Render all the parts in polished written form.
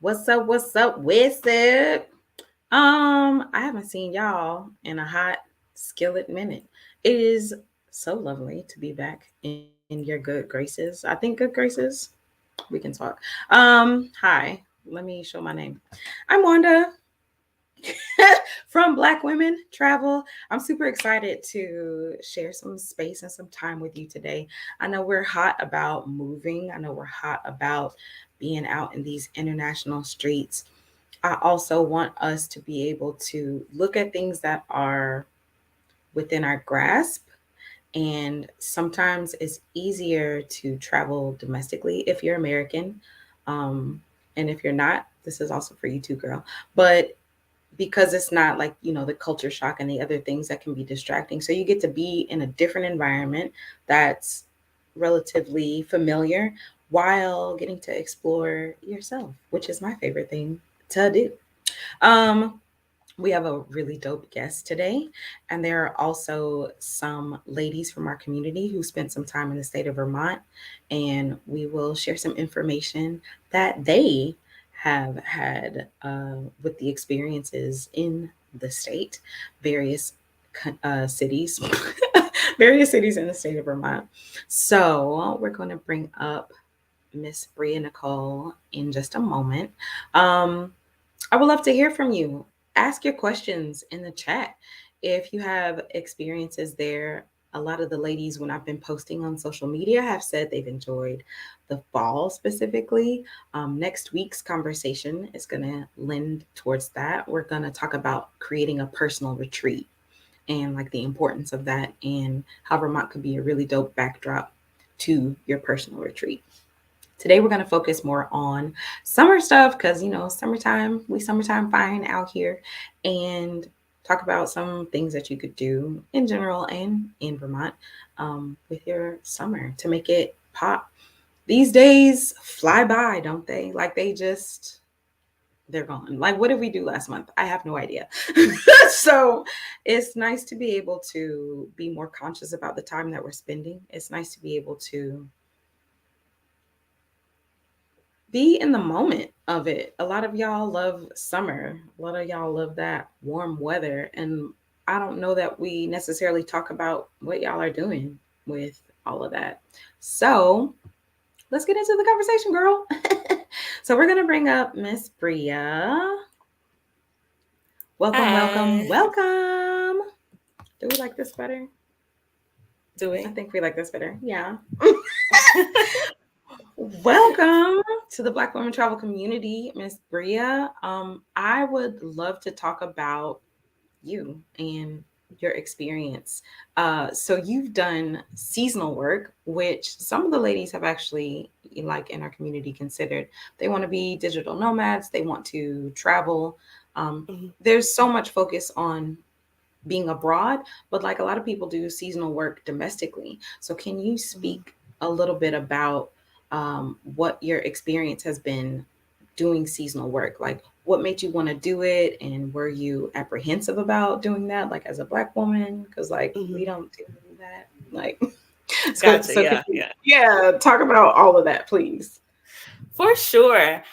What's up with it? I haven't seen y'all in a hot skillet minute. It is so lovely to be back in your good graces. I think good graces. We can talk. Hi. Let me show my name. I'm Wanda from Black Women Travel. I'm super excited to share some space and some time with you today. I know we're hot about moving. I know we're hot about being out in these international streets. I also want us to be able to look at things that are within our grasp. And sometimes it's easier to travel domestically if you're American. Um, and if you're not, this is also for you too, girl. But because it's not like, the culture shock and the other things that can be distracting. So you get to be in a different environment that's relatively familiar while getting to explore yourself, which is my favorite thing to do. Um, we have a really dope guest today, and there are also some ladies from our community who spent some time in the state of Vermont, and we will share some information that they have had with the experiences in the state, various cities, various cities in the state of Vermont. So we're going to bring up Miss Bria Nicole in just a moment. Um, I would love to hear from you. Ask your questions in the chat. If you have experiences there, a lot of the ladies, when I've been posting on social media, have said they've enjoyed the fall specifically. Next week's conversation is going to lend towards that. We're going to talk about creating a personal retreat and like the importance of that and how Vermont could be a really dope backdrop to your personal retreat. Today we're going to focus more on summer stuff because summertime, we summertime fine out here, and talk about some things that you could do in general and in Vermont with your summer to make it pop. These days fly by, don't they? Like they're gone. Like, what did we do last month? I have no idea. So it's nice to be able to be more conscious about the time that we're spending. It's nice to be able to be in the moment of it. A lot of y'all love summer. A lot of y'all love that warm weather. And I don't know that we necessarily talk about what y'all are doing with all of that. So let's get into the conversation, girl. So we're going to bring up Miss Bria. Welcome, welcome, Hi. welcome. Do we like this better? Do I we? think we like this better. Yeah. Welcome to the Black Women Travel Community, Miss Bria. I would love to talk about you and your experience. So you've done seasonal work, which some of the ladies have actually, like in our community, considered. They want to be digital nomads. They want to travel. Mhm. There's so much focus on being abroad, but like a lot of people do seasonal work domestically. So can you Mhm. speak a little bit about what your experience has been doing seasonal work? Like what made you want to do it, and were you apprehensive about doing that, like as a Black woman? Because like we Mhm. don't do that. Like so, Gotcha. so could Yeah. you, Yeah. yeah, talk about all of that, please. For sure.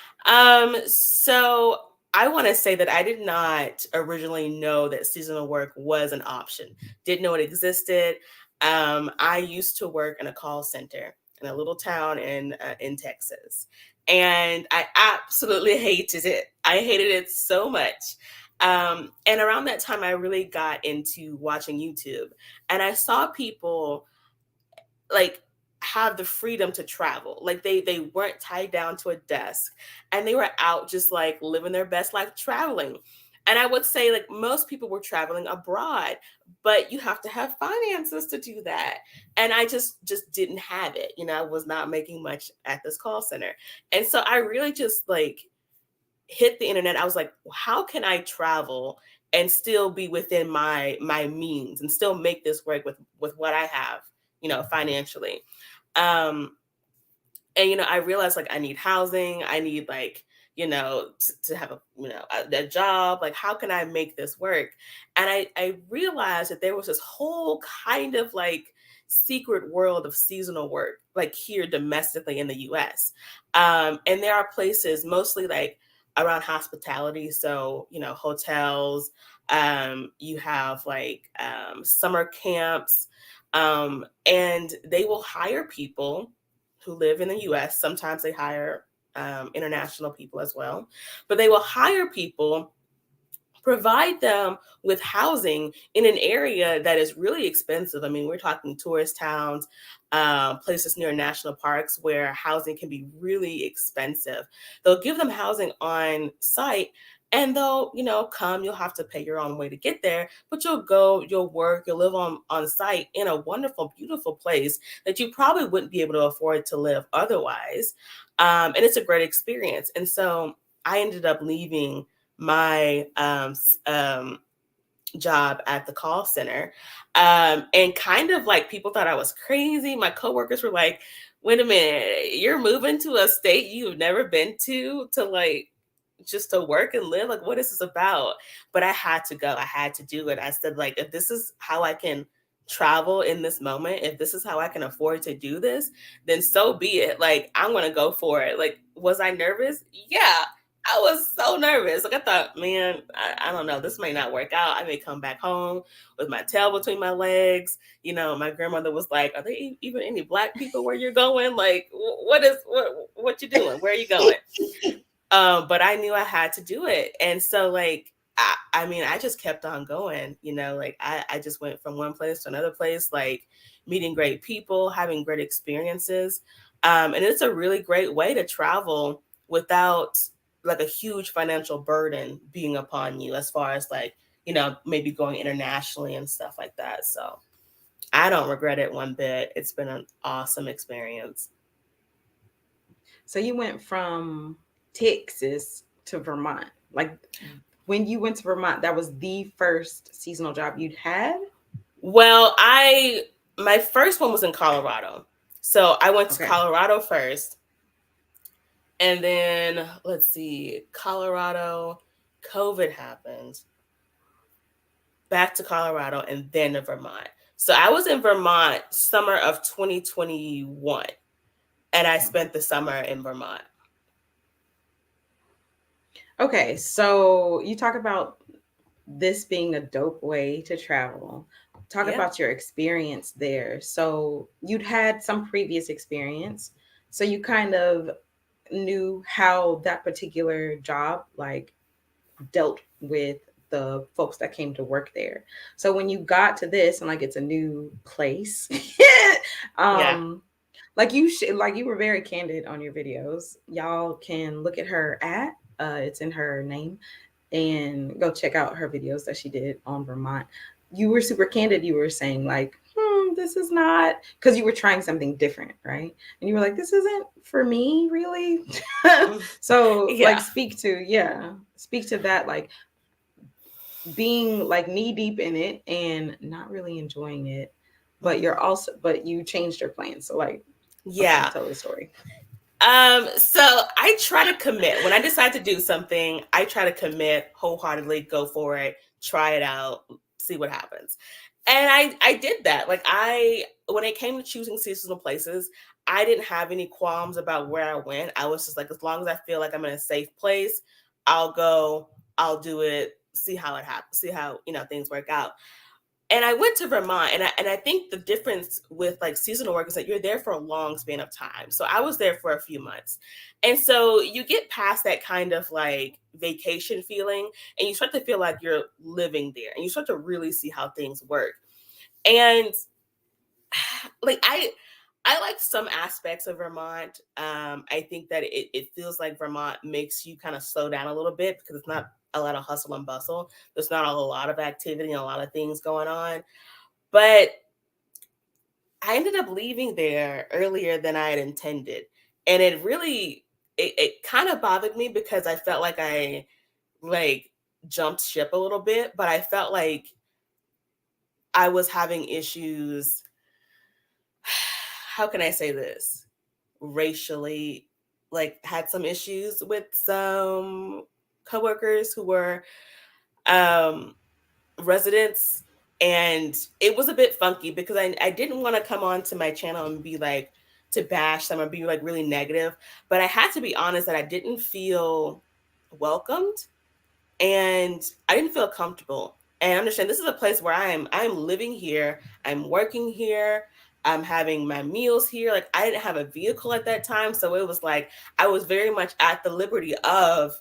So I want to say that I did not originally know that seasonal work was an option. Didn't know it existed. I used to work in a call center in a little town in Texas, and I absolutely hated it. I hated it so much. And around that time, I really got into watching YouTube, and I saw people like have the freedom to travel. Like they weren't tied down to a desk, and they were out just like living their best life traveling. And I would say like most people were traveling abroad, but you have to have finances to do that. And I just didn't have it. I was not making much at this call center. And so I really just like hit the internet. I was like, well, how can I travel and still be within my means and still make this work with what I have, financially. Um, and I realized like I need housing, I need like to have a job. Like, how can I make this work? And I realized that there was this whole kind of like secret world of seasonal work like here domestically in the US. And there are places mostly like around hospitality. So, hotels, you have like summer camps, and they will hire people who live in the US. Sometimes they hire international people as well, but they will hire people, provide them with housing in an area that is really expensive. I mean, we're talking tourist towns, places near national parks where housing can be really expensive. They'll give them housing on site. And they'll, come, you'll have to pay your own way to get there, but you'll go, you'll work, you'll live on site in a wonderful, beautiful place that you probably wouldn't be able to afford to live otherwise. And it's a great experience. And so I ended up leaving my job at the call center. And kind of like people thought I was crazy. My coworkers were like, wait a minute, you're moving to a state you've never been to like just to work and live? Like, what is this about? But I had to go. I had to do it. I said, like, if this is how I can travel in this moment, if this is how I can afford to do this, then so be it. Like, I'm going to go for it. Like, was I nervous? Yeah. I was so nervous. Like, I thought, man, I don't know. This might not work out. I may come back home with my tail between my legs. My grandmother was like, "Are there even any Black people where you're going? Like, what you doing? Where are you going?" But I knew I had to do it. And so like, I mean, I just kept on going, like I just went from one place to another place, like meeting great people, having great experiences. And it's a really great way to travel without like a huge financial burden being upon you, as far as like, maybe going internationally and stuff like that. So I don't regret it one bit. It's been an awesome experience. So you went from Texas to Vermont. Like when you went to Vermont, that was the first seasonal job you'd had? Well, my first one was in Colorado. So I went to Okay. Colorado first. And then let's see, Colorado, COVID happened. Back to Colorado and then to Vermont. So I was in Vermont summer of 2021, and I spent the summer in Vermont. Okay, so you talk about this being a dope way to travel. Talk Yeah. about your experience there. So you'd had some previous experience, so you kind of knew how that particular job like dealt with the folks that came to work there. So when you got to this and like it's a new place, Yeah. um like you were very candid on your videos. Y'all can look at her at it's in her name and go check out her videos that she did on Vermont. You were super candid. You were saying like, this is not, because you were trying something different, right? And you were like, this isn't for me, really. So like, Yeah. speak to that, like being like knee deep in it and not really enjoying it, but but you changed your plans. So like, okay, Yeah. tell the story. So I try to commit. When I decide to do something, I try to commit wholeheartedly, go for it, try it out, see what happens. And I did that. Like when it came to choosing seasonal places, I didn't have any qualms about where I went. I was just like, as long as I feel like I'm in a safe place, I'll go, I'll do it, see how it happens, see how, things work out. And I went to Vermont, and I think the difference with like seasonal work is that you're there for a long span of time. So I was there for a few months. And so you get past that kind of like vacation feeling, and you start to feel like you're living there, and you start to really see how things work. And like I like some aspects of Vermont. I think that it feels like Vermont makes you kind of slow down a little bit because it's not a lot of hustle and bustle. There's not a lot of activity and a lot of things going on. But I ended up leaving there earlier than I had intended. And it really it kind of bothered me because I felt like I like jumped ship a little bit, but I felt like I was having issues. How can I say this? Racially, like had some issues with some coworkers who were um residents, and it was a bit funky because I didn't want to come on to my channel and be like to bash them or be like really negative, but I had to be honest that I didn't feel welcomed, and I didn't feel comfortable. And understand this is a place where I'm living here, I'm working here, I'm having my meals here. Like I didn't have a vehicle at that time, so it was like I was very much at the liberty of,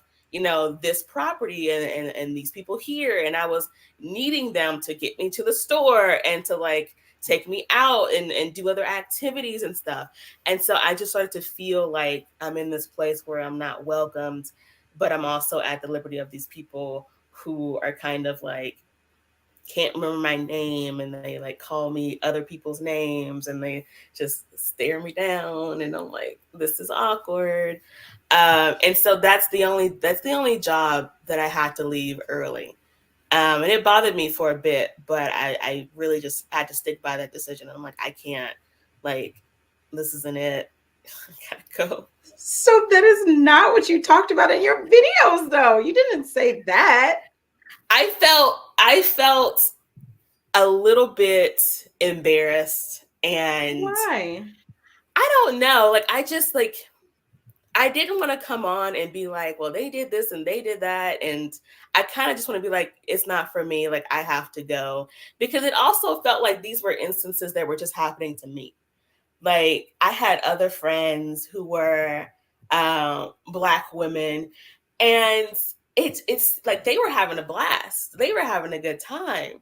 this property and these people here, and I was needing them to get me to the store and to like take me out and do other activities and stuff. And so I just started to feel like I'm in this place where I'm not welcomed, but I'm also at the liberty of these people who are kind of like can't remember my name, and they like call me other people's names, and they just stare me down, and I'm like, this is awkward. And so that's the only job that I had to leave early. And it bothered me for a bit, but I really just had to stick by that decision. I'm like, I can't, like, this isn't it. I gotta go. So that is not what you talked about in your videos, though. You didn't say that. I felt a little bit embarrassed, and Why? I don't know, like I just like I didn't want to come on and be like, well, they did this and they did that. And I kind of just want to be like, it's not for me. Like, I have to go. Because it also felt like these were instances that were just happening to me. Like, I had other friends who were Black women, and it's like they were having a blast, they were having a good time,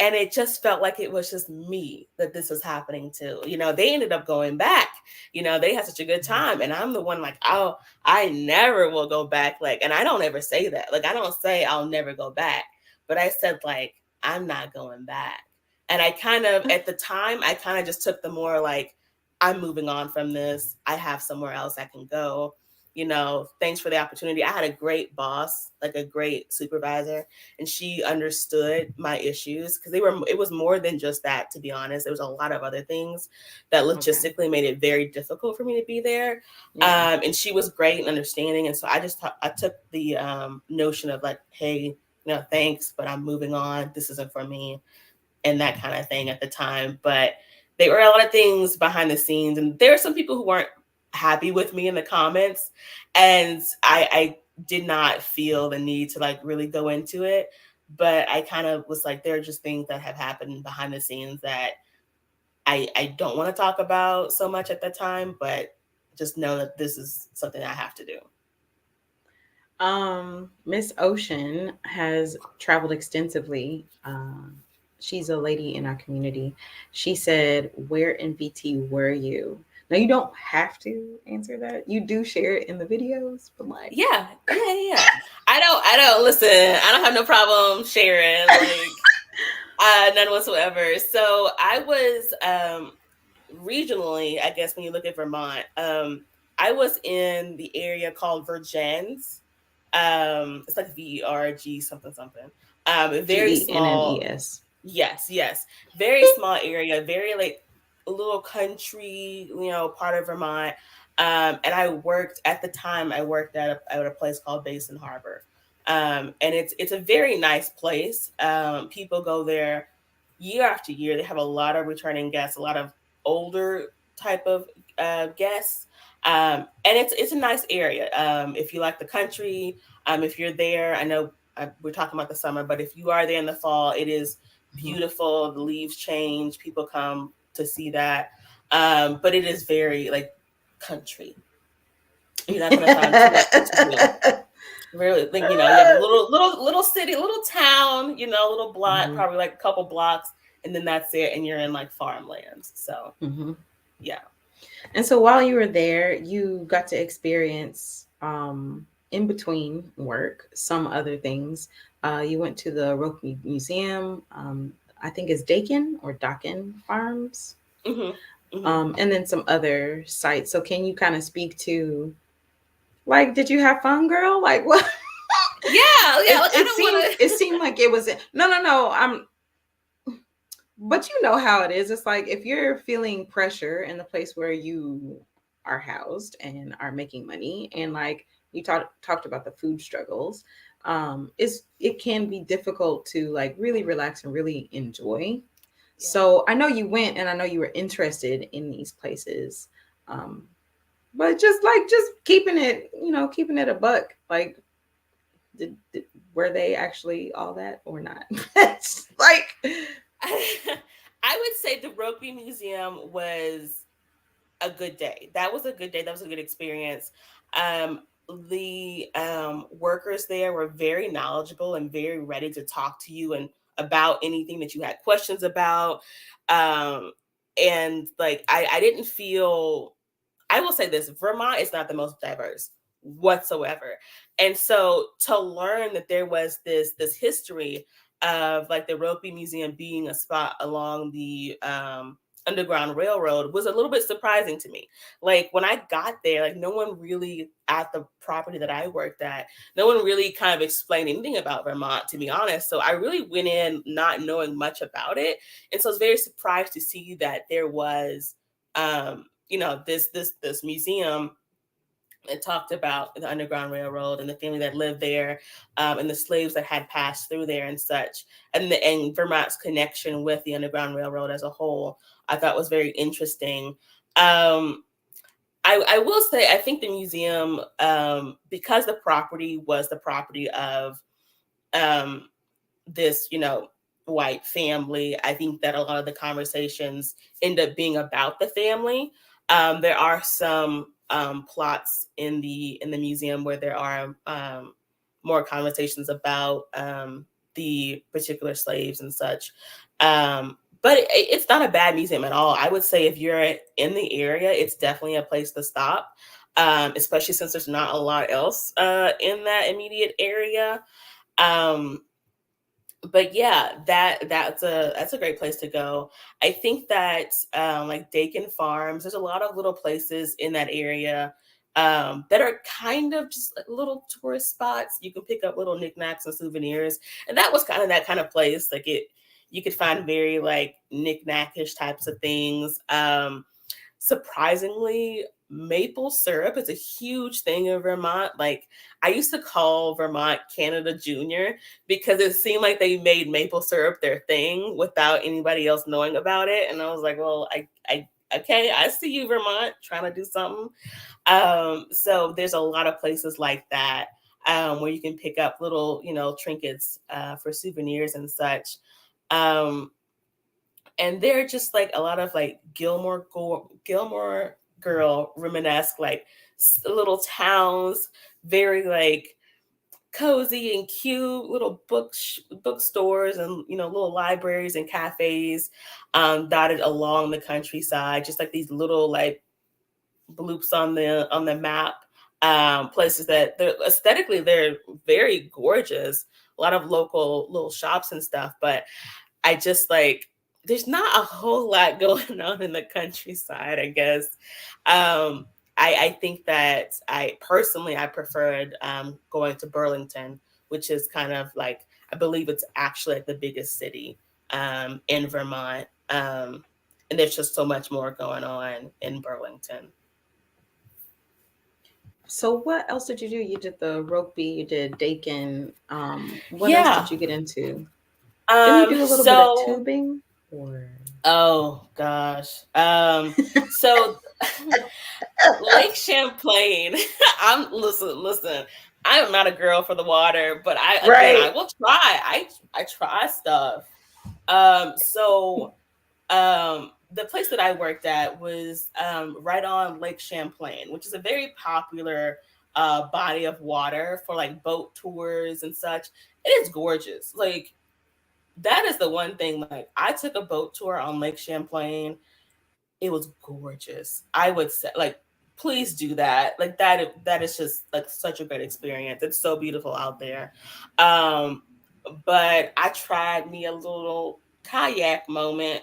and it just felt like it was just me that this was happening to. They ended up going back. They had such a good time, and I'm the one like, oh, I never will go back. Like, and I don't ever say that. Like, I don't say I'll never go back, but I said like I'm not going back. And I kind of at the time I kind of just took the more like I'm moving on from this. I have somewhere else I can go. Thanks for the opportunity. I had a great boss, like a great supervisor, and she understood my issues because it was more than just that, to be honest. There was a lot of other things that Okay. logistically made it very difficult for me to be there. Yeah. And she was great and understanding. And so I took the notion of like, hey, thanks, but I'm moving on. This isn't for me, and that kind of thing at the time. But there were a lot of things behind the scenes, and there were some people who weren't happy with me in the comments, and I did not feel the need to like really go into it. But I kind of was like, there are just things that have happened behind the scenes that I don't want to talk about so much at the time, but just know that this is something I have to do. Miss Ocean has traveled extensively. She's a lady in our community. She said, "Where in BT were you?" Now you don't have to answer that. You do share it in the videos, but like, Yeah, yeah. I don't listen. I don't have no problem sharing. Like, none whatsoever. So I was regionally, I guess when you look at Vermont, I was in the area called Virgins. It's like VERG something something. Very small. GENNES. Yes, yes. Very small area, very like a little country, part of Vermont. And I worked at the time. I worked at a place called Basin Harbor, and it's a very nice place. People go there year after year. They have a lot of returning guests, a lot of older type of guests, and it's a nice area. If you like the country, if you're there, I know we're talking about the summer, but if you are there in the fall, it is Mhm. beautiful. The leaves change. People come to see that. But it is very like country. You're not gonna find too much to do. Really, think you have a little city, little town, little block, Mhm. probably like a couple blocks, and then that's it, and you're in like farmlands. So Mhm. yeah. And so while you were there, you got to experience, in between work, some other things. You went to the Roke Museum. I think it's Dakin or Dakin Farms, Hmm. Hmm. and then some other sites. So can you kind of speak to, like, did you have fun, girl? Like, what? Yeah, yeah. Like I it don't seemed want it to. seemed like it was no. But you know how it is. It's like if you're feeling pressure in the place where you are housed and are making money, and like you talked about the food struggles, it can be difficult to like really relax and really enjoy. Yeah. So I know you went, and I know you were interested in these places, um, but just keeping it, keeping it a buck. Like, did were they actually all that or not? It's like, I would say the Rugby Museum was a good day. That was a good day. That was a good experience. Um, the workers there were very knowledgeable and very ready to talk to you and about anything that you had questions about. Um, and like I didn't feel, I will say this, Vermont is not the most diverse whatsoever. And so to learn that there was this history of like the Rugby Museum being a spot along the Underground Railroad was a little bit surprising to me. Like when I got there, like no one really at the property that I worked at, no one really kind of explained anything about Vermont, to be honest. So I really went in not knowing much about it. And so I was very surprised to see that there was this museum that talked about the Underground Railroad and the family that lived there, and the slaves that had passed through there and such, and Vermont's connection with the Underground Railroad as a whole. I thought was very interesting. Um, I will say I think the museum, because the property was the property of um, this, white family, I think that a lot of the conversations end up being about the family. There are some plots in the museum where there are more conversations about the particular slaves and such. But it's not a bad museum at all. I would say if you're in the area, it's definitely a place to stop, especially since there's not a lot else in that immediate area. Um, but yeah, that's a great place to go. I think that like Dakin Farms, there's a lot of little places in that area that are kind of just like little tourist spots. You can pick up little knickknacks and souvenirs, and that was kind of that kind of place. Like it, you could find very like knickknackish types of things. Surprisingly, maple syrup is a huge thing in Vermont. Like I used to call Vermont Canada Junior because it seemed like they made maple syrup their thing without anybody else knowing about it. And I was like, well, I okay, I see you, Vermont, trying to do something. So there's a lot of places like that where you can pick up little, trinkets for souvenirs and such. Um, and they're just like a lot of like Gilmore Girl Romanesque, like little towns, very like cozy and cute little bookstores and little libraries and cafes dotted along the countryside, just like these little like bloops on the map. Places that they're aesthetically they're very gorgeous, a lot of local little shops and stuff, but I just like there's not a whole lot going on in the countryside, I guess. I think that I preferred going to Burlington, which is kind of like I believe it's actually like the biggest city in Vermont. And there's just so much more going on in Burlington. so what else did you do? You did the rugby, you did Dakin. What else did Yeah. you get into? Didn't you Um, do a little bit of so tubing? Or oh gosh. So Lake Champlain. Listen. I am not a girl for the water, but I right. will try. I try stuff. So the place that I worked at was right on Lake Champlain, which is a very popular body of water for like boat tours and such. It is gorgeous. Like that is the one thing. Like I took a boat tour on Lake Champlain. It was gorgeous. I would say like please do that. Like that is just like such a great experience. It's so beautiful out there. Um but I tried me a little kayak moment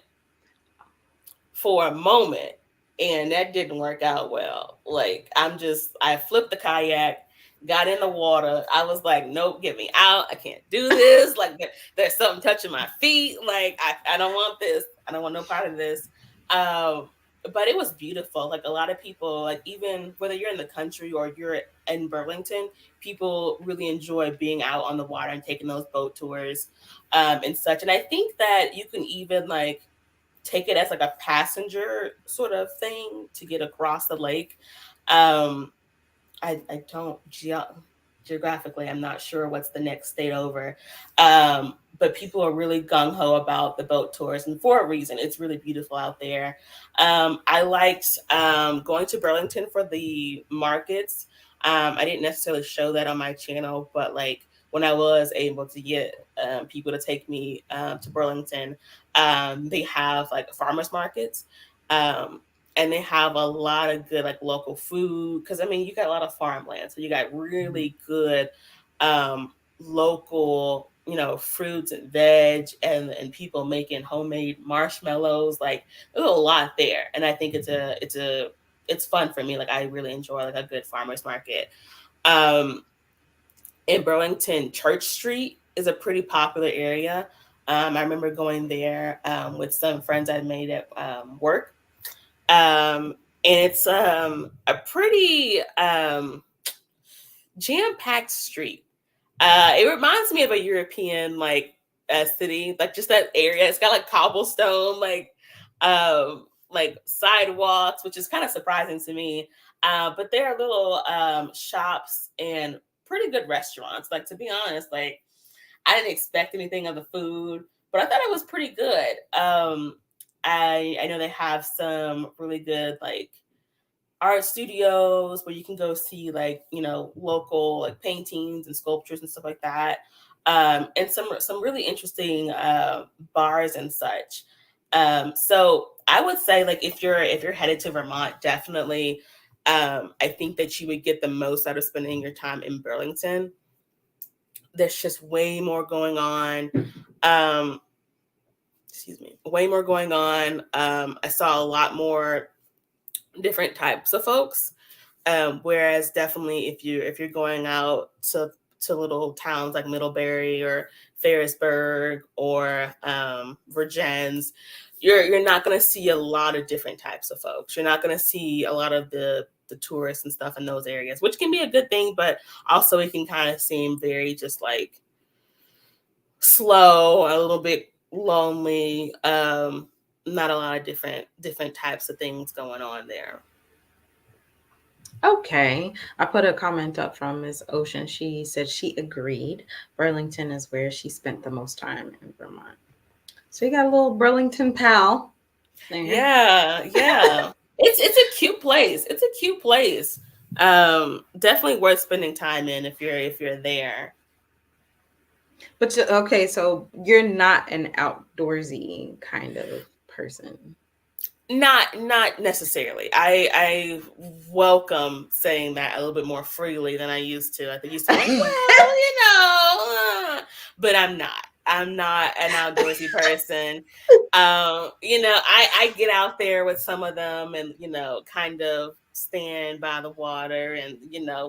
for a moment and that didn't work out well. Like I flipped the kayak, got in the water. I was like, nope, get me out. I can't do this. Like there's something touching my feet. Like I don't want this. I don't want no part of this. Um but it was beautiful. Like a lot of people, like even whether you're in the country or you're in Burlington, people really enjoy being out on the water and taking those boat tours and such. And I think that you can even like take it as like a passenger sort of thing to get across the lake. Um, I don't geographically, I'm not sure what's the next state over. But people are really gung ho about the boat tours, and for a reason. It's really beautiful out there. I liked going to Burlington for the markets. I didn't necessarily show that on my channel, but like when I was able to get people to take me to Burlington, they have like farmers markets. Um, and they have a lot of good like local food because I mean you got a lot of farmland, so you got really good um, local fruits and veg and people making homemade marshmallows. Like there's a lot there, and I think it's fun for me. Like I really enjoy like a good farmers market. Um, in Burlington, Church Street is a pretty popular area. I remember going there with some friends I made at work, and it's a pretty jam-packed street. It reminds me of a European city, like just that area. It's got like cobblestone, like sidewalks, which is kind of surprising to me. But there are little shops and pretty good restaurants. Like to be honest, like I didn't expect anything of the food, but I thought it was pretty good. I know they have some really good like art studios where you can go see like local like paintings and sculptures and stuff like that, and some really interesting bars and such. So I would say like if you're headed to Vermont, definitely I think that you would get the most out of spending your time in Burlington. There's just way more going on. Um, excuse me, way more going on. I saw a lot more different types of folks. Whereas definitely if you're going out to little towns like Middlebury or Ferrisburg or Virgins, you're not going to see a lot of different types of folks. You're not going to see a lot of the tourists and stuff in those areas, which can be a good thing, but also it can kind of seem very just like slow, a little bit lonely. Not a lot of different types of things going on there. Okay. I put a comment up from Miss Ocean. She said she agreed. Burlington is where she spent the most time in Vermont. So you got a little Burlington pal there. Yeah, yeah. It's a cute place. It's a cute place. Definitely worth spending time in if you're there. But okay, so you're not an outdoorsy kind of person. Not necessarily. I welcome saying that a little bit more freely than I used to. I think I used to be like, well, but I'm not. I'm not an outdoorsy person. I get out there with some of them and kind of stand by the water and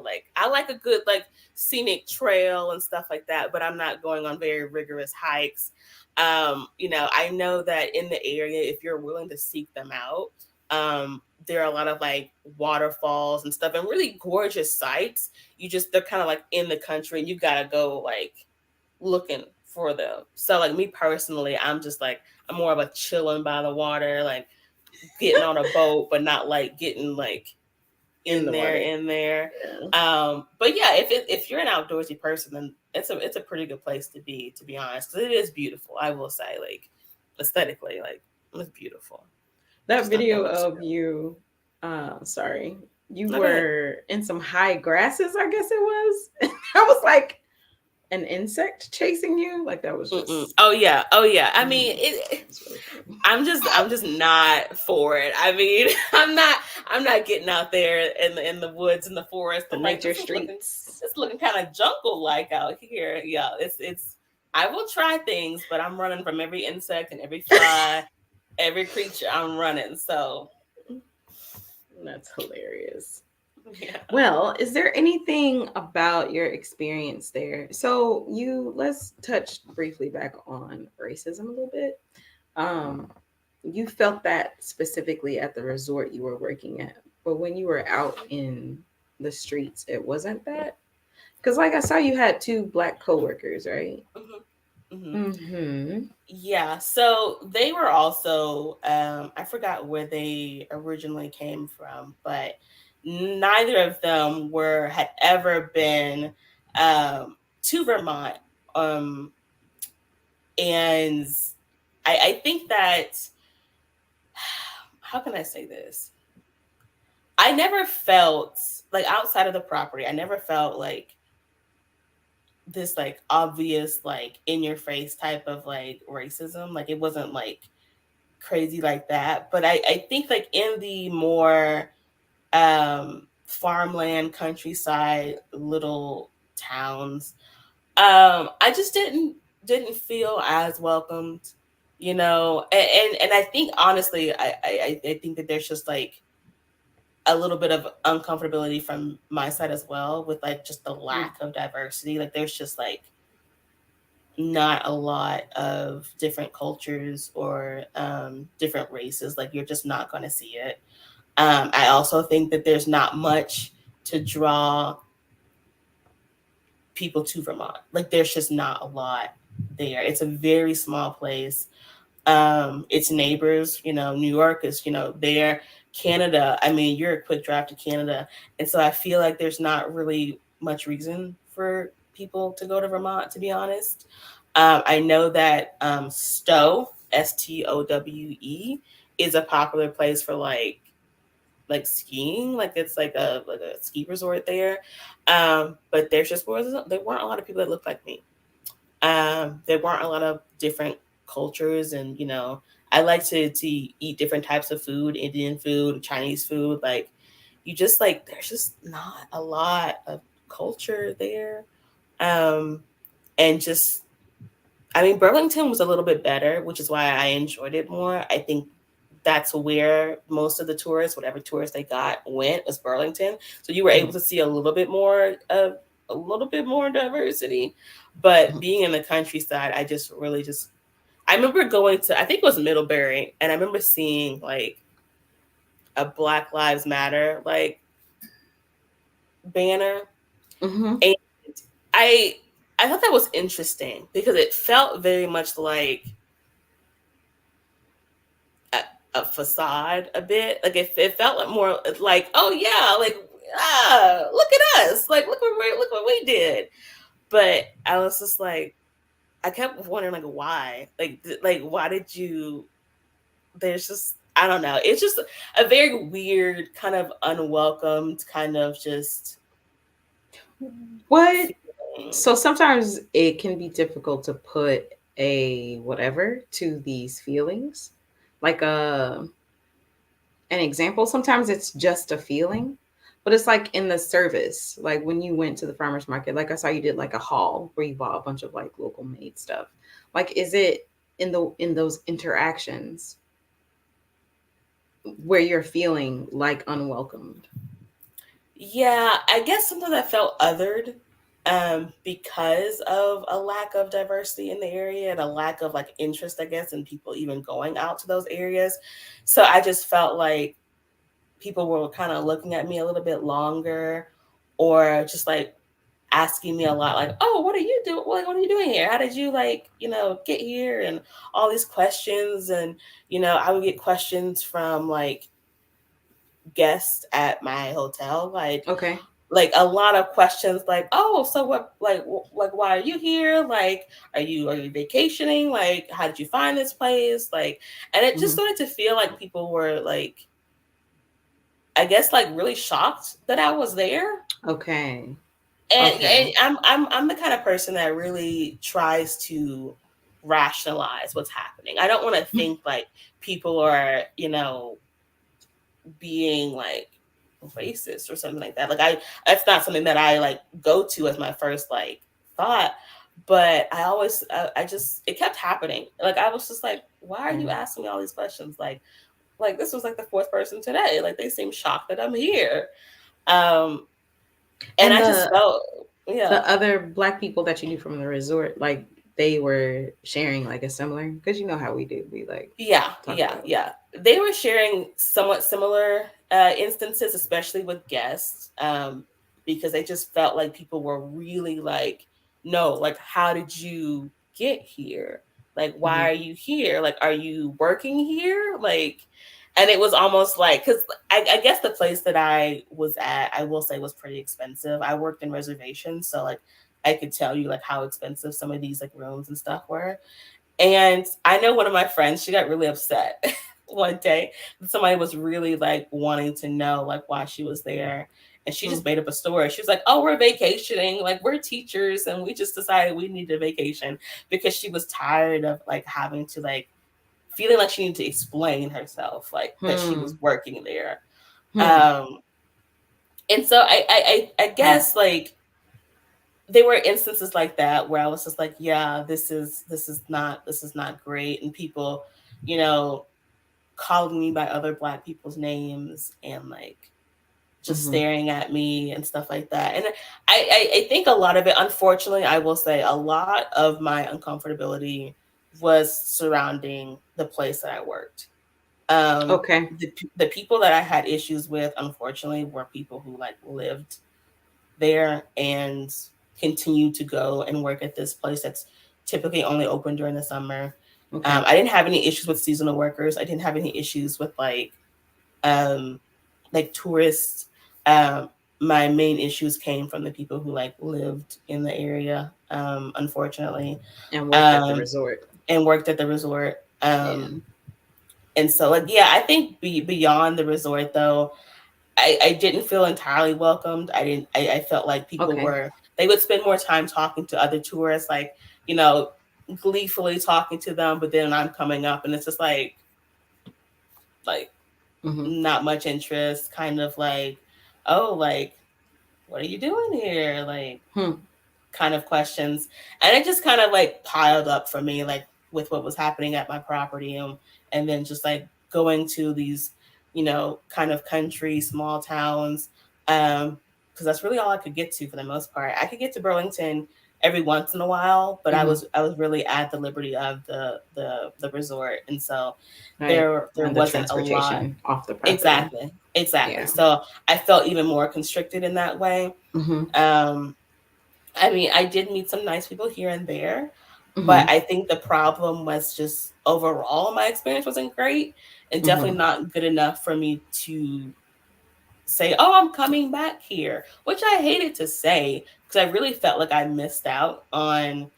like I like a good like scenic trail and stuff like that, but I'm not going on very rigorous hikes. I know that in the area, if you're willing to seek them out, there are a lot of like waterfalls and stuff and really gorgeous sights. They're kind of like in the country and you gotta go like looking for them. So like me personally, I'm just like I'm more of a chilling by the water, like getting on a boat, but not like getting like In the water. in there. Yeah. But yeah, if you're an outdoorsy person, then it's a pretty good place to be honest, because it is beautiful. I will say, like aesthetically, like it's beautiful. That Just don't know video what to of do. you, sorry, you No, go ahead. were in some high grasses, I guess it was. I was like an insect chasing you. Like that was Mm-mm. just, Oh yeah, oh yeah. I mm, mean, it's really funny. I'm just not for it. I mean, I'm not getting out there in the woods and the forest. The I'm like, nature streets. it's looking kind of jungle like out here. Yeah, it's. I will try things, but I'm running from every insect and every fly, every creature. I'm running. So That's hilarious. yeah. Well, is there anything about your experience there? So let's touch briefly back on racism a little bit. Um, you felt that specifically at the resort you were working at, but when you were out in the streets, it wasn't that. Because like I saw, you had two black coworkers, right? Hmm. Hmm. Mm-hmm. Yeah, so they were also I forgot where they originally came from, but neither of them were had ever been to Vermont. Um, and I think that, how can I say this? I never felt like outside of the property, I never felt like this like obvious, like in your face type of like racism. Like it wasn't like crazy like that. But I think like in the more farmland, countryside, little towns, I just didn't feel as welcomed, you know. And I think honestly, I think that there's just like a little bit of uncomfortability from my side as well with like just the lack of diversity. Like there's just like not a lot of different cultures or different races. Like you're just not going to see it. I also think that there's not much to draw people to Vermont. Like there's just not a lot there. It's a very small place. Its neighbors, you know, New York is, you know, there. Canada, I mean, you're a quick drive to Canada. And so I feel like there's not really much reason for people to go to Vermont, to be honest. I know that Stowe, Stowe, is a popular place for like skiing. Like it's like a ski resort there. But there weren't a lot of people that looked like me. There weren't a lot of different cultures, and you know, I like to eat different types of food, Indian food, Chinese food. Like you just like there's just not a lot of culture there. Um, and just I mean, Burlington was a little bit better, which is why I enjoyed it more. I think that's where most of the tourists, whatever tourists they got, went was Burlington. So you were able to see a little bit more diversity. But being in the countryside, I just really just I remember going to I think it was Middlebury, and I remember seeing like a Black Lives Matter like banner, Mm-hmm. and I I thought that was interesting because it felt very much like a, a facade a bit. Like it felt like more like, oh yeah, like look at us, like look what we did. But I was just like, I kept wondering like why, like why did you? There's just I don't know. It's just a very weird kind of unwelcomed kind of just What? feeling. So sometimes it can be difficult to put a whatever to these feelings. Like an example, sometimes it's just a feeling, but it's like in the service. Like when you went to the farmers market, like I saw you did like a haul where you bought a bunch of like local made stuff. Like is it in those interactions where you're feeling like unwelcomed? Yeah, I guess sometimes I felt othered because of a lack of diversity in the area and a lack of like interest, I guess, in people even going out to those areas. So I just felt like people were kind of looking at me a little bit longer or just like asking me a lot like, oh, what are you doing, what are you doing here, how did you like, you know, get here, and all these questions. And you know, I would get questions from like guests at my hotel, Okay. like a lot of questions like, oh, so what, like like why are you here, like are you vacationing, like how did you find this place, like. And it just Hmm. started to feel like people were like, I guess like really shocked that I was there. Okay. And Okay. I'm the kind of person that really tries to rationalize what's happening. I don't want to think like people are, you know, being like racist or something like that. Like I that's not something that I like go to as my first like thought. But I always I just it kept happening. Like I was just like, why are you Mm. asking me all these questions? Like this was like the fourth person today. Like they seem shocked that I'm here. Um and And I just felt yeah. the other black people that you knew from the resort, like they were sharing like a similar, because you know how we do, we like Yeah, talk yeah, about. yeah. They were sharing somewhat similar instances, especially with guests, because they just felt like people were really like, no, like, how did you get here? Like, Hmm. why are you here? Like, are you working here? Like, and it was almost like, because I guess the place that I was at, I will say, was pretty expensive. I worked in reservations, so like I could tell you like how expensive some of these like rooms and stuff were. And I know one of my friends, she got really upset one day. Somebody was really like wanting to know like why she was there. And she Hmm. just made up a story. She was like, "Oh, we're vacationing. Like we're teachers and we just decided we need a vacation," because she was tired of like having to like feeling like she needed to explain herself, like that she was Hmm. working there. Hmm. Um and so I Hmm. guess like there were instances like that where I was just like, yeah, this is not great, and people, you know, calling me by other Black people's names and like just Hmm. staring at me and stuff like that. And I think a lot of it, unfortunately, I will say, a lot of my uncomfortability was surrounding the place that I worked. Um, Okay. the people that I had issues with, unfortunately, were people who like lived there and continue to go and work at this place that's typically only open during the summer. Okay. I didn't have any issues with seasonal workers. I didn't have any issues with um, like tourists. Um, my main issues came from the people who like lived in the area, unfortunately, And worked at the um, resort. and worked at the resort. Yeah. And so, like, yeah, I think beyond the resort, though, I didn't feel entirely welcomed. I felt like people Okay. were, they would spend more time talking to other tourists, like, you know, gleefully talking to them, but then I'm coming up and it's just like Hmm. not much interest, kind of like, oh, like, what are you doing here? Like, Hmm. kind of questions. And it just kind of like piled up for me, like with what was happening at my property, and then just like going to these, you know, kind of country, small towns. Because that's really all I could get to for the most part. I could get to Burlington every once in a while, but Hmm. I was really at the liberty of the resort. And so Right. there And the wasn't a lot. transportation off the property. Exactly. Exactly. Yeah. So I felt even more constricted in that way. Hmm. Um, I mean, I did meet some nice people here and there, but Hmm. I think the problem was just overall my experience wasn't great and definitely Hmm. not good enough for me to say, "Oh, I'm coming back here," which I hated to say because I really felt like I missed out on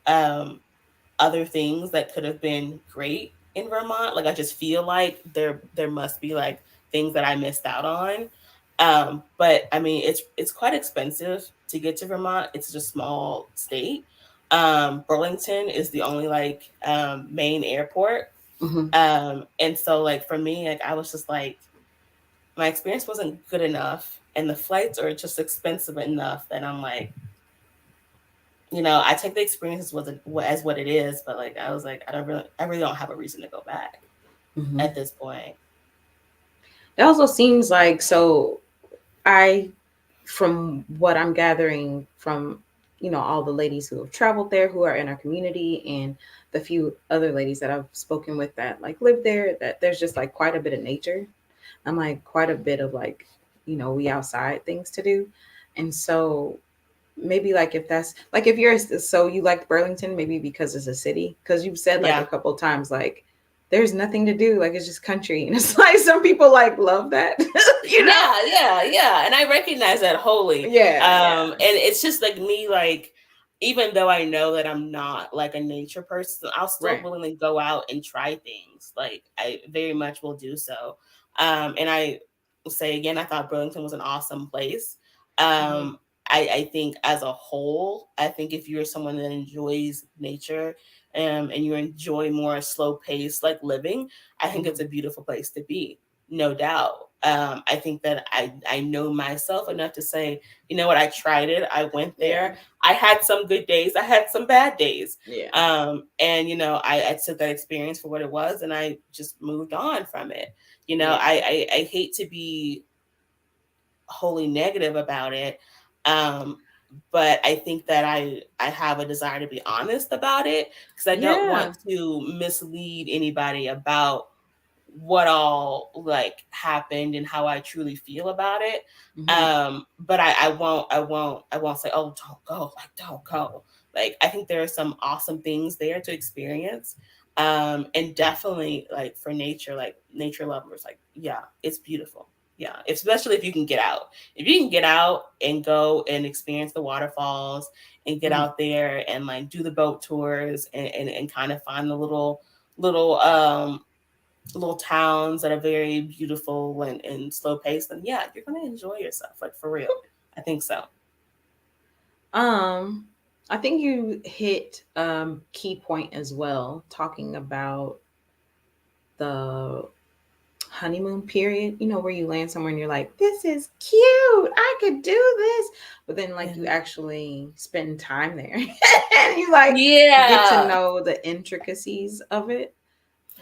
um other things that could have been great in Vermont. Like I just feel like there must be like things that I missed out on. But I mean it's quite expensive to get to Vermont. It's just a small state. Burlington is the only like main airport. Hmm. And so like for me, like I was just like my experience wasn't good enough and the flights are just expensive enough that I'm like, you know, I take the experience as what it is, but like I was like, I really don't have a reason to go back Hmm. at this point. It also seems like so. I, from what I'm gathering from, all the ladies who have traveled there, who are in our community, and the few other ladies that I've spoken with that like live there, that there's just like quite a bit of nature and like quite a bit of like, we outside things to do. And so maybe like if that's like if you're so you like Burlington maybe because it's a city, because you've said like a Yeah. couple times like there's nothing to do, like it's just country, and it's like some people like love that. you know Yeah, yeah, yeah. And I recognize that wholly. yeah, yeah. And it's just like me, like, even though I know that I'm not like a nature person, I'll still Right. willingly go out and try things. Like I very much will do so. And I will say again, I thought Burlington was an awesome place. Hmm. Um, I think as a whole, I think if you're someone that enjoys nature and you enjoy more slow pace like living, I think Hmm. it's a beautiful place to be, no doubt. I think that I know myself enough to say, you know what, I tried it. I went Yeah, there. I had some good days. I had some bad days. yeah, And you know, I took that experience for what it was, and I just moved on from it. You know, yeah, I hate to be wholly negative about it. Um, but I think that I have a desire to be honest about it because I don't want yeah, to mislead anybody about what all like happened and how I truly feel about it. hmm, But I won't say, oh, don't go, like don't go. Like I think there are some awesome things there to experience. And definitely like for nature, like nature lovers, like yeah, it's beautiful. Yeah, especially if you can get out. If you can get out and go and experience the waterfalls and get Mhm. out there and like do the boat tours and kind of find the little towns that are very beautiful and slow paced, then yeah, you're gonna enjoy yourself, like for real. I think so. Um, I think you hit key point as well, talking about the honeymoon period, where you land somewhere and you're like, this is cute. I could do this. But then like you Yeah. actually spend time there and you like get to Yeah. know the intricacies of it,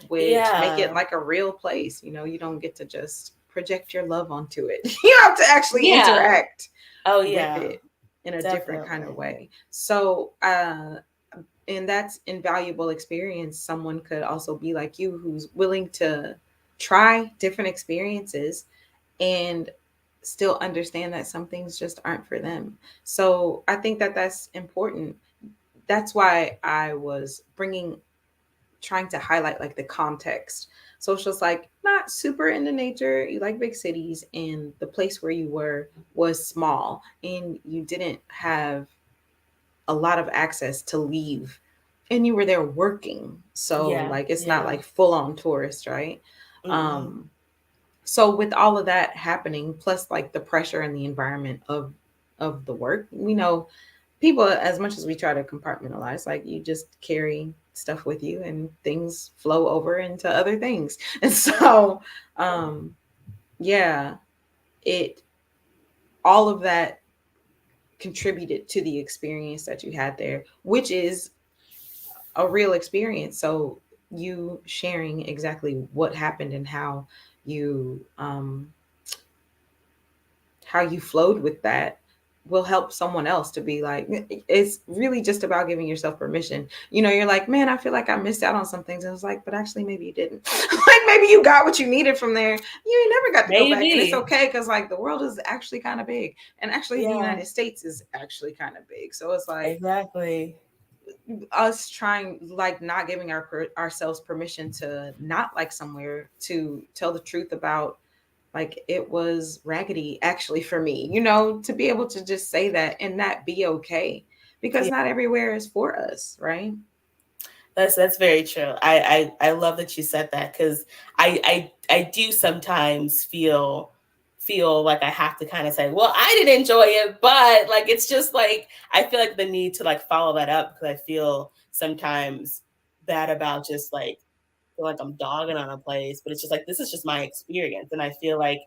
which make it Yeah. like a real place. You don't get to just project your love onto it. You have to actually Yeah. interact Oh with yeah. it in a different kind of Definitely. way. So, and that's invaluable experience. Someone could also be like you who's willing to try different experiences and still understand that some things just aren't for them. So I think that that's important. That's why I was trying to highlight like the context. So it's just like not super into nature, you like big cities, and the place where you were was small and you didn't have a lot of access to leave, and you were there working, so Yeah. like it's not Yeah. like full on tourist, right? Mm-mm. um so with all of that happening, plus like the pressure and the environment of the work, we know people, as much as we try to compartmentalize, like you just carry stuff with you and things flow over into other things. And so um yeah, it all of that contributed to the experience that you had there, which is a real experience. So you sharing exactly what happened and you how you flowed with that will help someone else to be like, it's really just about giving yourself permission. You're like, man, I feel like I missed out on some things. And it's like, but actually maybe you didn't. Like maybe you got what you needed from there. You ain't never got to go back. And it's Maybe. okay, because like the world is actually kind of big. And actually the Yeah. United States is actually kind of big. So it's like Exactly. us trying, like not giving ourselves permission to not like somewhere, to tell the truth about like it was raggedy actually for me, to be able to just say that and that be okay, because Yeah. not everywhere is for us, right? That's very true. I love that you said that because I do sometimes feel like I have to kind of say, well, I didn't enjoy it, but like it's just like I feel like the need to like follow that up because I feel sometimes bad about just like feel like I'm dogging on a place, but it's just like this is just my experience, and I feel like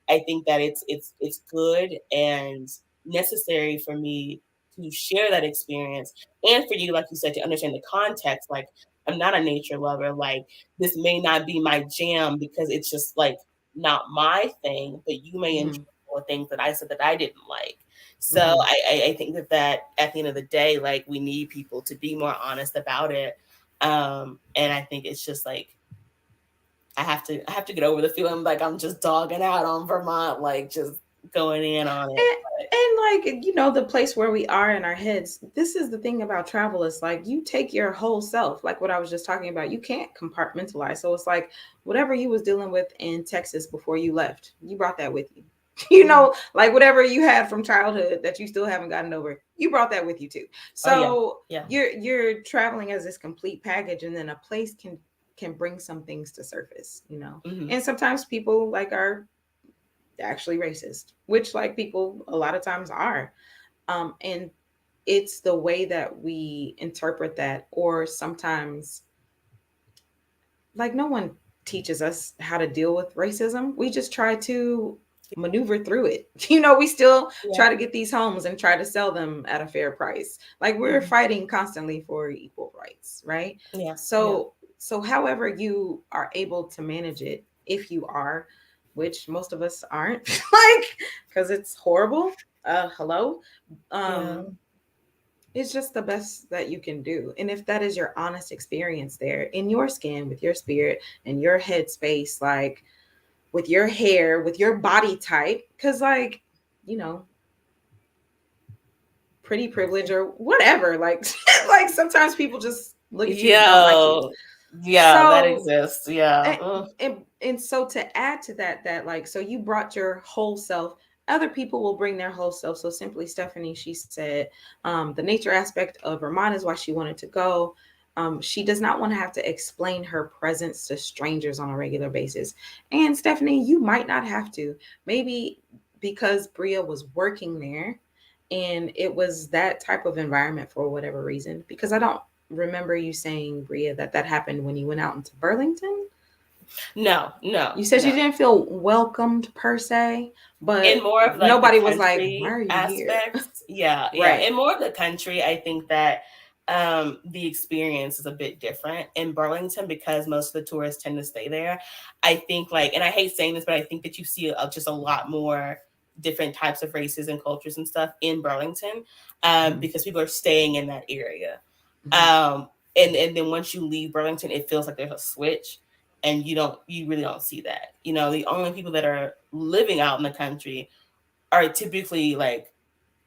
I think that it's good and necessary for me to share that experience, and for you, like you said, to understand the context. Like I'm not a nature lover. Like this may not be my jam because it's just like not my thing, but you may enjoy Mm-hmm. more things that I said that I didn't like. So Mm-hmm. I think that at the end of the day, like we need people to be more honest about it, and I think it's just like I have to get over the feeling like I'm just dogging out on Vermont, like just going in on it. And like, the place where we are in our heads, this is the thing about travel, is like you take your whole self, like what I was just talking about. You can't compartmentalize. So it's like whatever you was dealing with in Texas before you left, you brought that with you. Mhm. Like whatever you had from childhood that you still haven't gotten over, you brought that with you too. Oh yeah, So yeah, you're traveling as this complete package, and then a place can bring some things to surface. hmm, And sometimes people like are actually racist, which like people a lot of times are. And it's the way that we interpret that, or sometimes like no one teaches us how to deal with racism. We just try to maneuver through it. We still yeah, try to get these homes and try to sell them at a fair price. Like we're hmm, fighting constantly for equal rights, right? yeah, yeah, So however you are able to manage it, if you are, which most of us aren't, like because it's horrible. Hello. yeah, Um it's just the best that you can do. And if that is your honest experience there in your skin, with your spirit and your headspace, like with your hair, with your body type, because, like, you know, pretty privilege or whatever, like, like sometimes people just look at you and don't like you. yo, yeah, that So, exists. Yeah, and, ugh. and so to add to that, that like, so you brought your whole self, other people will bring their whole self. So simply Stephanie, she said, the nature aspect of Vermont is why she wanted to go. She does not want to have to explain her presence to strangers on a regular basis. And Stephanie, you might not have to. Maybe because Bria was working there and it was that type of environment for whatever reason. Because I don't remember you saying, Bria, that that happened when you went out into Burlington. No, no, You said you no. didn't feel welcomed per se, In but more of like the nobody was like, "Why country are you here?" aspects, yeah, yeah. Right. In more of the country, I think that the experience is a bit different in Burlington because most of the tourists tend to stay there. I think like, and I hate saying this, but I think that you see just a lot more different types of races and cultures and stuff in Burlington, Mm-hmm. because people are staying in that area. Mm-hmm. Um, and then once you leave Burlington, it feels like there's a switch, and you really don't see that. You know, the only people that are living out in the country are typically like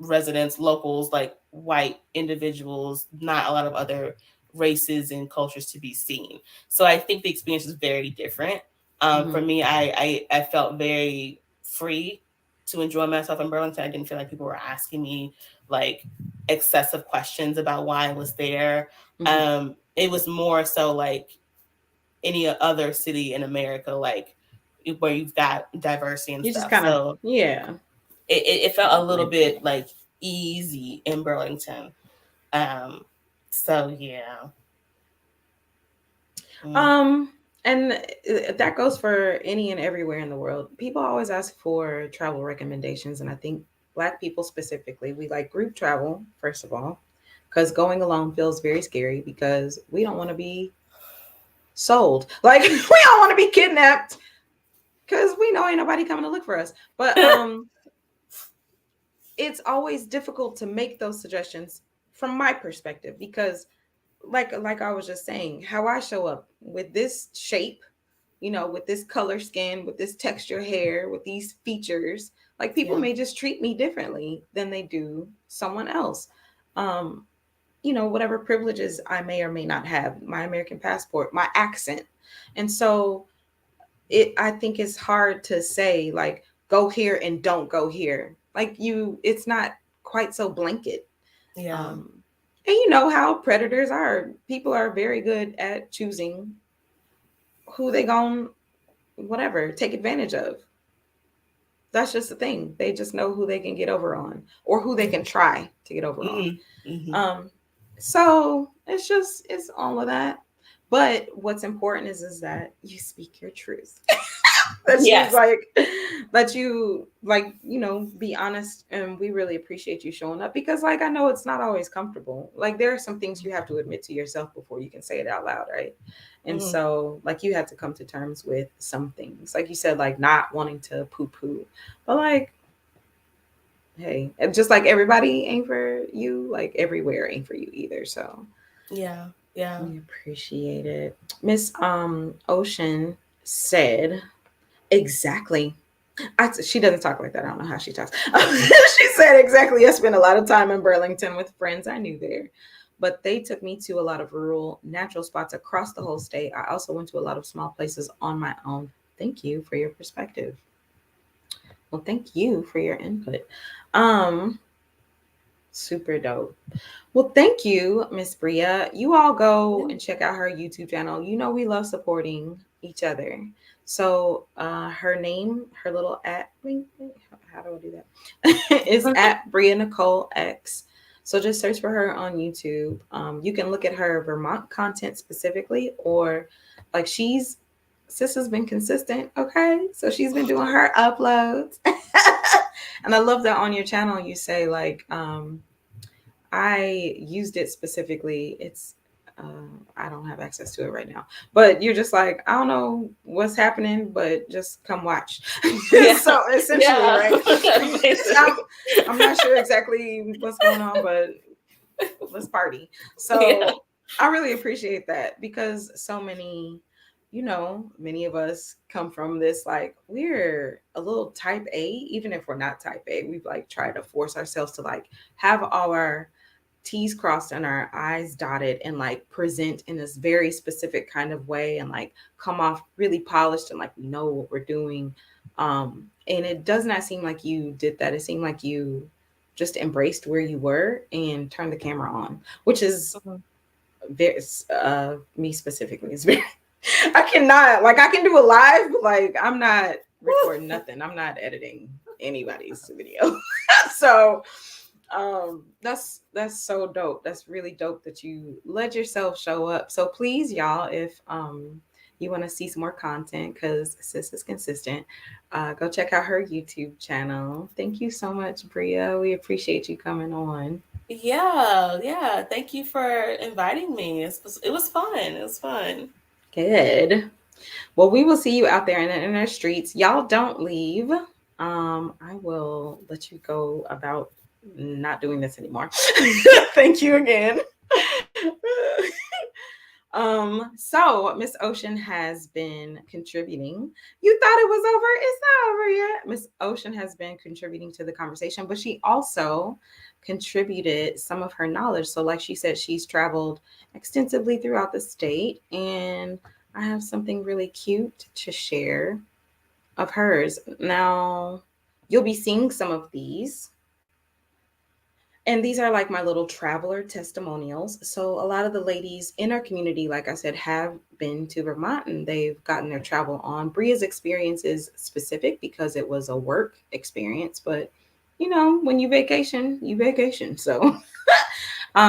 residents, locals, like white individuals, not a lot of other races and cultures to be seen. So I think the experience is very different. For Mm-hmm. me, I felt very free to enjoy myself in Burlington. I didn't feel like people were asking me like excessive questions about why I was there. Mm-hmm. It was more so like any other city in America, like where you've got diversity and You just stuff. kind of, So yeah, it felt a little went bit there. like easy in Burlington. Um, so yeah. Mm, Um, and that goes for any and everywhere in the world. People always ask for travel recommendations, and I think Black people specifically, we like group travel first of all, because going alone feels very scary because we don't want to be sold. Like we don't want to be kidnapped because we know ain't nobody coming to look for us. But it's always difficult to make those suggestions from my perspective because like I was just saying, how I show up with this shape, with this color skin, with this texture hair, with these features, like people yeah, may just treat me differently than they do someone else. Um, whatever privileges I may or may not have, my American passport, my accent. And so I think it's hard to say like go here and don't go here. Like it's not quite so blanket. yeah, um and you know how predators are, people are very good at choosing who they gon' whatever take advantage of. That's just the thing, they just know who they can get over on or who they yeah. can try to get over on. Hmm. Hmm. So it's all of that, but what's important is that you speak your truth. That you Yes. like, that you like, be honest, and we really appreciate you showing up because like I know it's not always comfortable. Like there are some things you have to admit to yourself before you can say it out loud, right? And Hmm. so like you had to come to terms with some things, like you said, like not wanting to poo poo, but like, hey, just like everybody ain't for you, like everywhere ain't for you either. So Yeah. Yeah. we appreciate it. Miss Ocean said, exactly. She doesn't talk like that. I don't know how she talks. She said, exactly. I spent a lot of time in Burlington with friends I knew there, but they took me to a lot of rural, natural spots across the whole state. I also went to a lot of small places on my own. Thank you for your perspective. Well, thank you for your input. Um, Super dope. Well, thank you, Miss Bria. You all go Yeah. and check out her YouTube channel. You know we love supporting each other. So her name, her little at, how do I do that? Is at Bria Nicole X. So just search for her on YouTube. You can look at her Vermont content specifically, or like sis has been consistent. Okay, so she's been doing her uploads, and I love that on your channel you say like I used it specifically. I don't have access to it right now, but you're just like, I don't know what's happening, but just come watch. Yeah. So essentially, Yeah. right? I'm, Basically. I'm not sure exactly what's going on, but let's party. Yeah. So I really appreciate that because so many, many of us come from this, like, we're a little type A, even if we're not type A, we've like tried to force ourselves to like have our T's crossed and our I's dotted and like present in this very specific kind of way and like come off really polished and like we know what we're doing. And it does not seem like you did that. It seemed like you just embraced where you were and turned the camera on, which is Mhm. very me specifically is very I cannot like I can do a live, but like I'm not recording nothing. I'm not editing anybody's video. So that's so dope. That's really dope that you let yourself show up. So please y'all, if you want to see some more content because sis is consistent, go check out her YouTube channel. Thank you so much, Bria. We appreciate you coming on. Yeah, yeah. Thank you for inviting me. It was fun. It was fun. Good. Well, we will see you out there in the inner streets. Y'all don't leave. I will let you go about not doing this anymore. Thank you again. So Miss Ocean has been contributing. You thought it was over? It's not over yet. Miss Ocean has been contributing to the conversation, but she also contributed some of her knowledge. So, like she said, she's traveled extensively throughout the state, and I have something really cute to share of hers. Now, you'll be seeing some of these. And these are like my little traveler testimonials. So a lot of the ladies in our community, like I said, have been to Vermont and they've gotten their travel on. Bria's experience is specific because it was a work experience, but you know, when you vacation, you vacation. So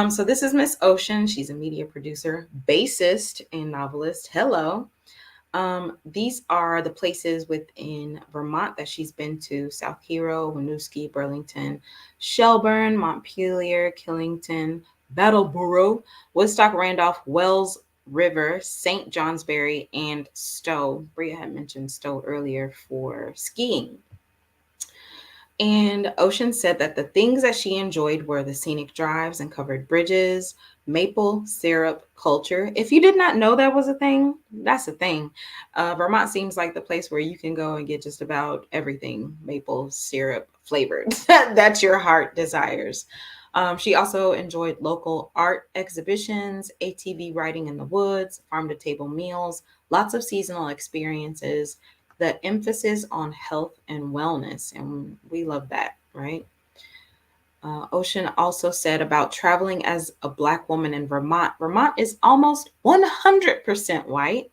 so this is Miss Ocean. She's a media producer, bassist, and novelist. Hello. These are the places within Vermont that she's been to: South Hero, Winooski, Burlington, Shelburne, Montpelier, Killington, Battleboro, Woodstock, Randolph, Wells River, St. Johnsbury, and Stowe. Bria had mentioned Stowe earlier for skiing. And Ocean said that the things that she enjoyed were the scenic drives and covered bridges, maple syrup culture. If you did not know that was a thing, that's a thing. Vermont seems like the place where you can go and get just about everything maple syrup flavored that your heart desires. She also enjoyed local art exhibitions, ATV riding in the woods, farm to table meals, lots of seasonal experiences, the emphasis on health and wellness. And we love that, right? Ocean also said about traveling as a Black woman in Vermont. Vermont is almost 100% white,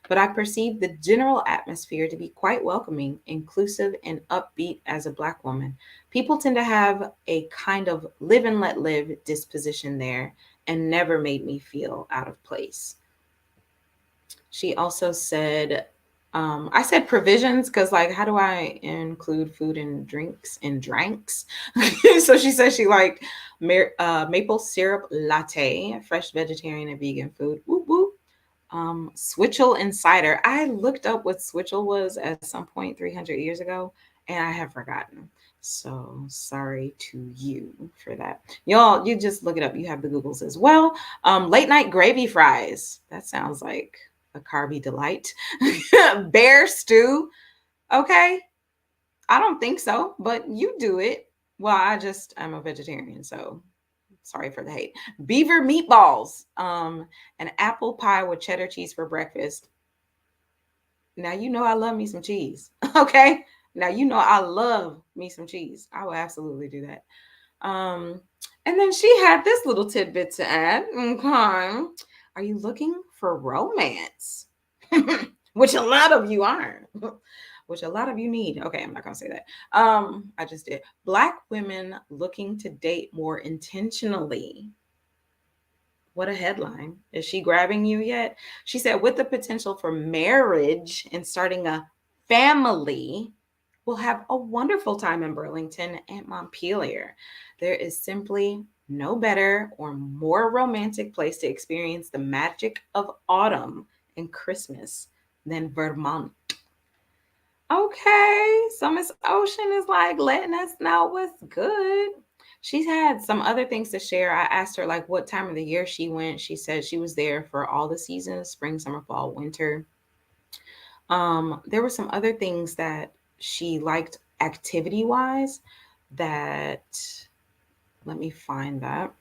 but I perceive the general atmosphere to be quite welcoming, inclusive, and upbeat as a Black woman. People tend to have a kind of live and let live disposition there and never made me feel out of place. She also said, I said provisions because, like, how do I include food and drinks and drinks? So she said she liked maple syrup latte, fresh vegetarian and vegan food. Whoop, whoop. Switchel and cider. I looked up what Switchel was at some point 300 years ago, and I have forgotten. So sorry to you for that. Y'all, you just look it up. You have the Googles as well. Late night gravy fries. That sounds like a carby delight. Bear stew. Okay. I don't think so, but you do it. Well, I'm a vegetarian, so sorry for the hate. Beaver meatballs. An apple pie with cheddar cheese for breakfast. Now you know I love me some cheese. Okay. Now you know I love me some cheese. I will absolutely do that. And then she had this little tidbit to add. Okay. Are you looking for romance? Which a lot of you are. Which a lot of you need. Okay, I'm not gonna say that. I just did. Black women looking to date more intentionally. What a headline. Is she grabbing you yet? She said, with the potential for marriage and starting a family, we'll have a wonderful time in Burlington and Montpelier. There is simply no better or more romantic place to experience the magic of autumn and Christmas than Vermont. Okay, so Miss Ocean is like letting us know what's good. She's had some other things to share. I asked her like what time of the year she went. She said she was there for all the seasons, spring, summer, fall, winter. There were some other things that she liked activity wise that let me find that.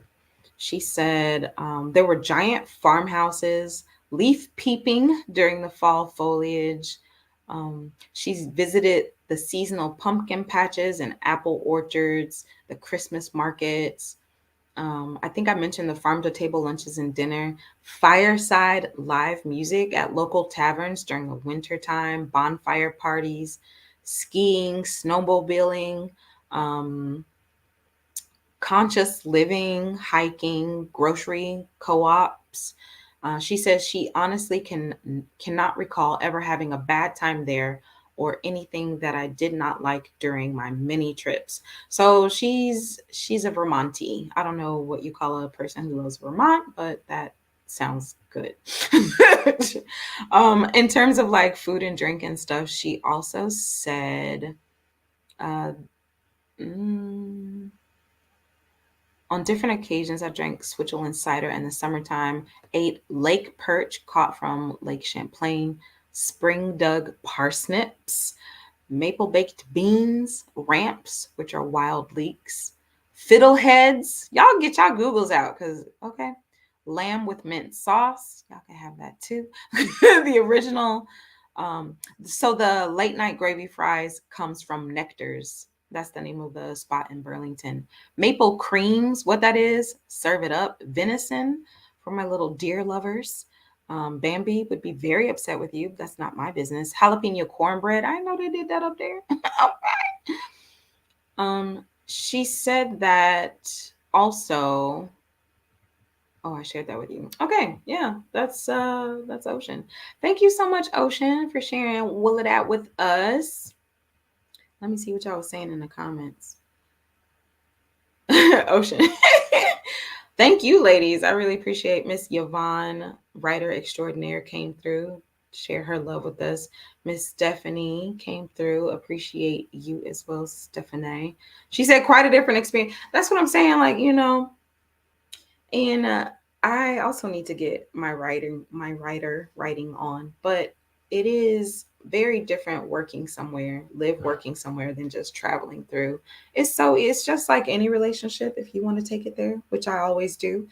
She said there were giant farmhouses, leaf peeping during the fall foliage. She's visited the seasonal pumpkin patches and apple orchards, the Christmas markets. I think I mentioned the farm to table lunches and dinner, fireside live music at local taverns during the winter time, bonfire parties, skiing, snowmobiling, um, conscious living, hiking, grocery co-ops. She says she honestly cannot recall ever having a bad time there or anything that I did not like during my many trips. So she's a Vermontee. I don't know what you call a person who loves Vermont, but that sounds good. In terms of like food and drink and stuff, she also said, uh, mm, on different occasions, I drank Switzerland cider in the summertime, ate lake perch caught from Lake Champlain, spring dug parsnips, maple baked beans, ramps, which are wild leeks, fiddleheads. Y'all get y'all Googles out because, okay. Lamb with mint sauce. Y'all can have that too. The original. So the late night gravy fries comes from Nectar's. That's the name of the spot in Burlington. Maple creams, what that is, serve it up. Venison for my little deer lovers. Bambi would be very upset with you. That's not my business. Jalapeno cornbread. I know they did that up there. She said that also. Oh, I shared that with you. Okay, yeah, that's Ocean. Thank you so much, Ocean, for sharing Will It Out with us. Let me see what y'all was saying in the comments. Ocean. Thank you, ladies. I really appreciate Miss Yvonne, writer extraordinaire, came through, share her love with us. Miss Stephanie came through. Appreciate you as well, Stephanie. She said quite a different experience. That's what I'm saying. Like, and I also need to get my writer writing on, but it is very different working somewhere than just traveling through. It's just like any relationship if you want to take it there, which I always do.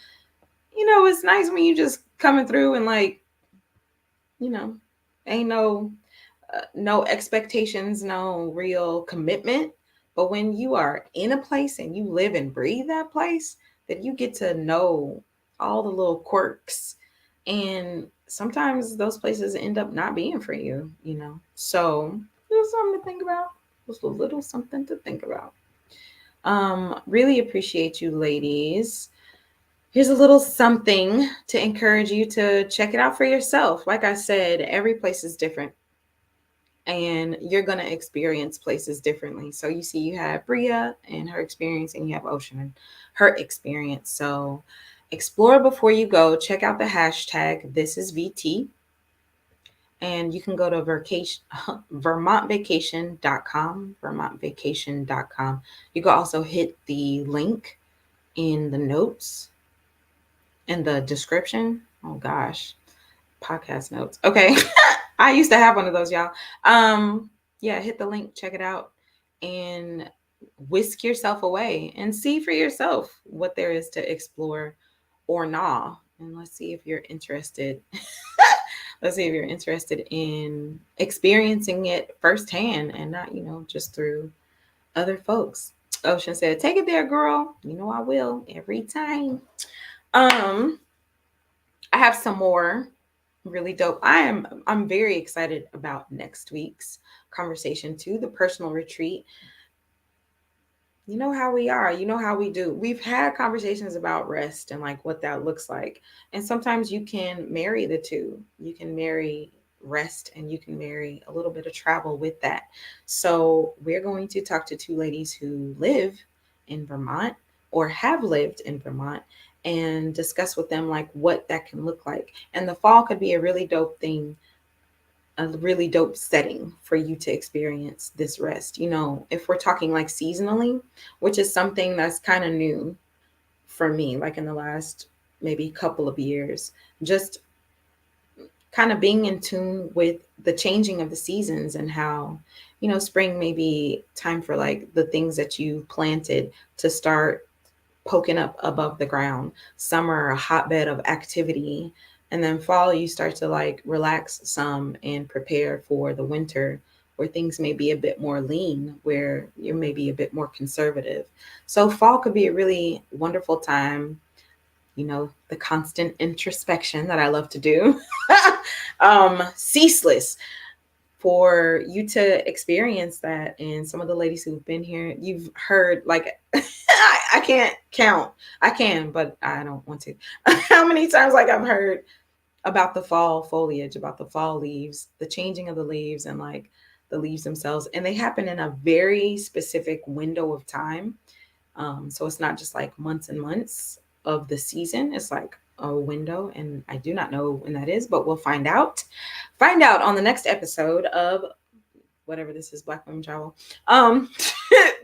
It's nice when you just coming through and like, you know, ain't no expectations, no real commitment. But when you are in a place and you live and breathe that place, then you get to know all the little quirks. And sometimes those places end up not being for you. So there's something to think about. Just a little something to think about. Really appreciate you, ladies. Here's a little something to encourage you to check it out for yourself. Like I said, every place is different and you're going to experience places differently. So you see, you have Bria and her experience, and you have Ocean and her experience. So explore before you go. Check out the hashtag This Is VT, and you can go to vermontvacation.com, vermontvacation.com. You can also hit the link in the notes in the description. Oh gosh, podcast notes. Okay. I used to have one of those, y'all. Yeah, hit the link, check it out, and whisk yourself away and see for yourself what there is to explore or not. And let's see if you're interested. Let's see if you're interested in experiencing it firsthand and not, just through other folks. Ocean said, "Take it there, girl. You know I will every time." Um, I have some more really dope. I'm very excited about next week's conversation too, the personal retreat. You know how we are, you know how we do. We've had conversations about rest and like what that looks like. And sometimes you can marry the two. You can marry rest and you can marry a little bit of travel with that. So, we're going to talk to two ladies who live in Vermont or have lived in Vermont and discuss with them like what that can look like. And the fall could be a really dope setting for you to experience this rest. If we're talking like seasonally, which is something that's kind of new for me, like in the last maybe couple of years, just kind of being in tune with the changing of the seasons and how, spring may be time for like the things that you planted to start poking up above the ground. Summer, a hotbed of activity. And then fall, you start to like relax some and prepare for the winter where things may be a bit more lean, where you're maybe a bit more conservative. So fall could be a really wonderful time, the constant introspection that I love to do, ceaseless for you to experience that. And some of the ladies who've been here, you've heard like, I can't count. I can, but I don't want to. How many times like I've heard about the fall foliage, about the fall leaves, the changing of the leaves, and like the leaves themselves. And they happen in a very specific window of time. So it's not just like months and months of the season. It's like a window, and I do not know when that is, but we'll find out. Find out on the next episode of whatever this is, Black Women Travel. Um,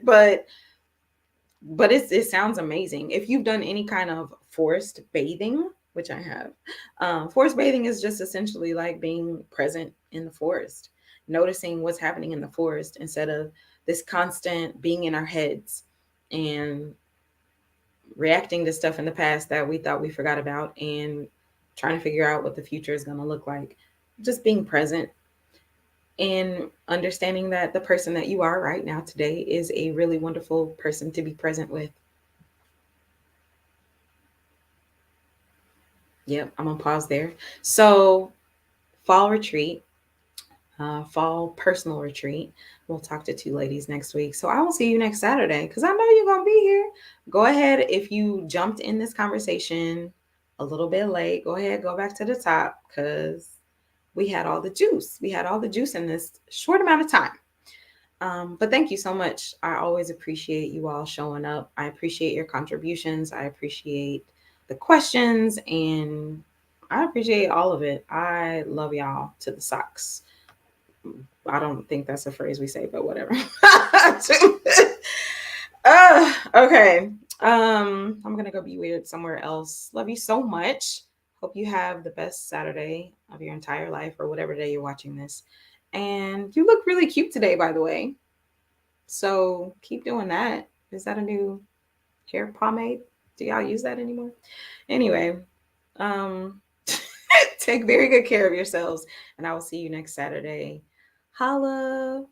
but it sounds amazing. If you've done any kind of forest bathing, which I have, forest bathing is just essentially like being present in the forest, noticing what's happening in the forest instead of this constant being in our heads and reacting to stuff in the past that we thought we forgot about and trying to figure out what the future is going to look like. Just being present and understanding that the person that you are right now today is a really wonderful person to be present with. Yep, I'm gonna pause there. So, fall retreat, fall personal retreat. We'll talk to two ladies next week. So, I will see you next Saturday because I know you're gonna be here. Go ahead, if you jumped in this conversation a little bit late, go ahead, go back to the top because we had all the juice. We had all the juice in this short amount of time. But thank you so much. I always appreciate you all showing up. I appreciate your contributions. I appreciate the questions, and I appreciate all of it. I love y'all to the socks. I don't think that's a phrase we say, but whatever. Okay. I'm gonna go be weird somewhere else. Love you so much. Hope you have the best Saturday of your entire life, or whatever day you're watching this. And you look really cute today, by the way. So keep doing that. Is that a new hair pomade? Do y'all use that anymore? Anyway, um, take very good care of yourselves, and I will see you next Saturday. Holla.